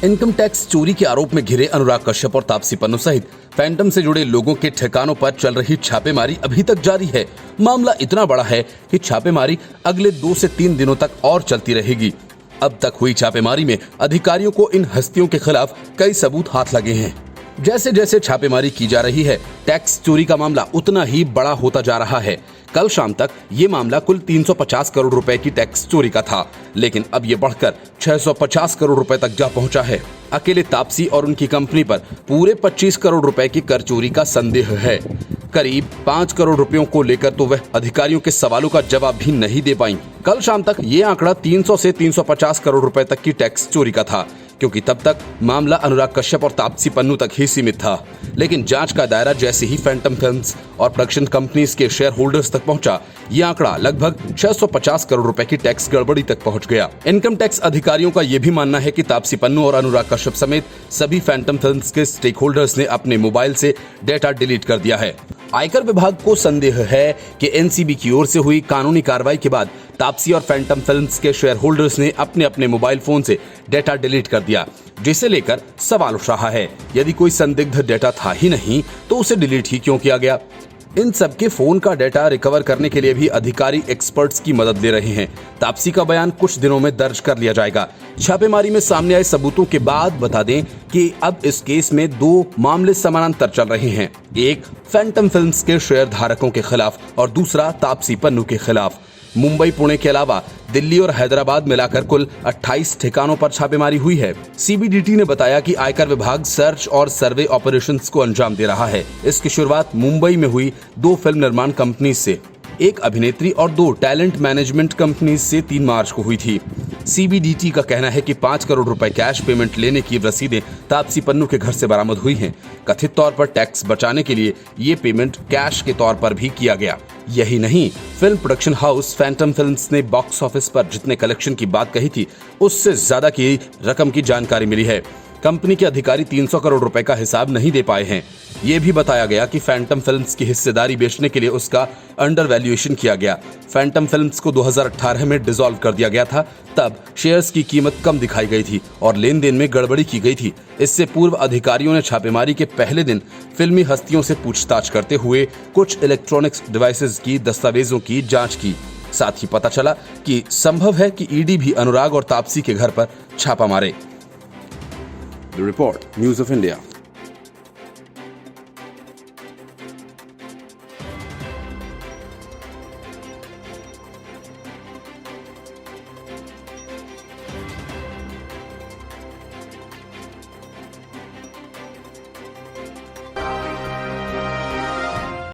Income tax चोरी के आरोप में घिरे अनुराग कश्यप और तापसी पन्नू सहित फैंटम से जुड़े लोगों के ठिकानों पर चल रही छापेमारी अभी तक जारी है। मामला इतना बड़ा है कि छापेमारी अगले 2 से 3 दिनों तक और चलती रहेगी। अब तक हुई छापेमारी में अधिकारियों को इन हस्तियों के खिलाफ कई सबूत हाथ लगे हैं। जैसे जैसे छापेमारी की जा रही है, टैक्स चोरी का मामला उतना ही बड़ा होता जा रहा है। कल शाम तक ये मामला कुल 350 करोड़ रुपए की टैक्स चोरी का था, लेकिन अब ये बढ़कर 650 करोड़ रुपए तक जा पहुंचा है। अकेले तापसी और उनकी कंपनी पर पूरे 25 करोड़ रुपए की कर चोरी का संदेह है। करीब 5 करोड़ रुपयों को लेकर तो वह अधिकारियों के सवालों का जवाब भी नहीं दे पाई। कल शाम तक ये आंकड़ा 300 से 350 करोड़ रुपए तक की टैक्स चोरी का था, क्योंकि तब तक मामला अनुराग कश्यप और तापसी पन्नू तक ही सीमित था। लेकिन जांच का दायरा जैसे ही फैंटम फिल्म्स और प्रोडक्शन कंपनीज के शेयर होल्डर्स तक पहुंचा, ये आंकड़ा लगभग 650 करोड़ रुपए की टैक्स गड़बड़ी तक पहुंच गया। इनकम टैक्स अधिकारियों का यह भी मानना है कि तापसी पन्नू और अनुराग कश्यप समेत सभी फैंटम फिल्म्स के स्टेक होल्डर्स ने अपने मोबाइल से डेटा डिलीट कर दिया है। आयकर विभाग को संदेह है कि एनसीबी की ओर से हुई कानूनी कार्रवाई के बाद तापसी और फैंटम फिल्म्स के शेयर होल्डर्स ने अपने अपने मोबाइल फोन से डेटा डिलीट कर दिया, जिसे लेकर सवाल उठ रहा है, यदि कोई संदिग्ध डेटा था ही नहीं तो उसे डिलीट ही क्यों किया गया। इन सबके फोन का डेटा रिकवर करने के लिए भी अधिकारी एक्सपर्ट्स की मदद ले रहे हैं। तापसी का बयान कुछ दिनों में दर्ज कर लिया जाएगा। छापेमारी में सामने आए सबूतों के बाद बता दें कि अब इस केस में 2 मामले समानांतर चल रहे हैं, एक फैंटम फिल्म्स के शेयर धारकों के खिलाफ और दूसरा तापसी पन्नू के खिलाफ। मुंबई, पुणे के अलावा दिल्ली और हैदराबाद मिलाकर कुल 28 ठिकानों पर छापेमारी हुई है। सीबीडीटी ने बताया कि आयकर विभाग सर्च और सर्वे ऑपरेशंस को अंजाम दे रहा है। इसकी शुरुआत मुंबई में हुई 2 फिल्म निर्माण कंपनी से, एक अभिनेत्री और 2 टैलेंट मैनेजमेंट कंपनी से 3 मार्च को हुई थी। सीबीडीटी का कहना है कि 5 करोड़ रुपए कैश पेमेंट लेने की रसीदें तापसी पन्नू के घर से बरामद हुई हैं। कथित तौर पर टैक्स बचाने के लिए ये पेमेंट कैश के तौर पर भी किया गया। यही नहीं, film production house Phantom films ने बॉक्स ऑफिस पर जितने कलेक्शन की बात कही थी, उससे ज्यादा की रकम की जानकारी मिली है। कंपनी के अधिकारी 300 करोड़ रुपए का हिसाब नहीं दे पाए हैं। ये भी बताया गया कि फैंटम फिल्म्स की हिस्सेदारी बेचने के लिए उसका अंडर वैल्यूएशन किया गया। फैंटम फिल्म्स को 2018 में डिसॉल्व कर दिया गया था। तब शेयर्स की कीमत कम दिखाई गई थी और लेन देन में गड़बड़ी की गई थी। इससे पूर्व अधिकारियों ने छापेमारी के पहले दिन फिल्मी हस्तियों से पूछताछ करते हुए कुछ इलेक्ट्रॉनिक्स डिवाइसेस की दस्तावेजों की जांच की। साथ ही पता चला कि संभव है कि ईडी भी अनुराग और तापसी के घर पर छापा मारे। The Report, News of India।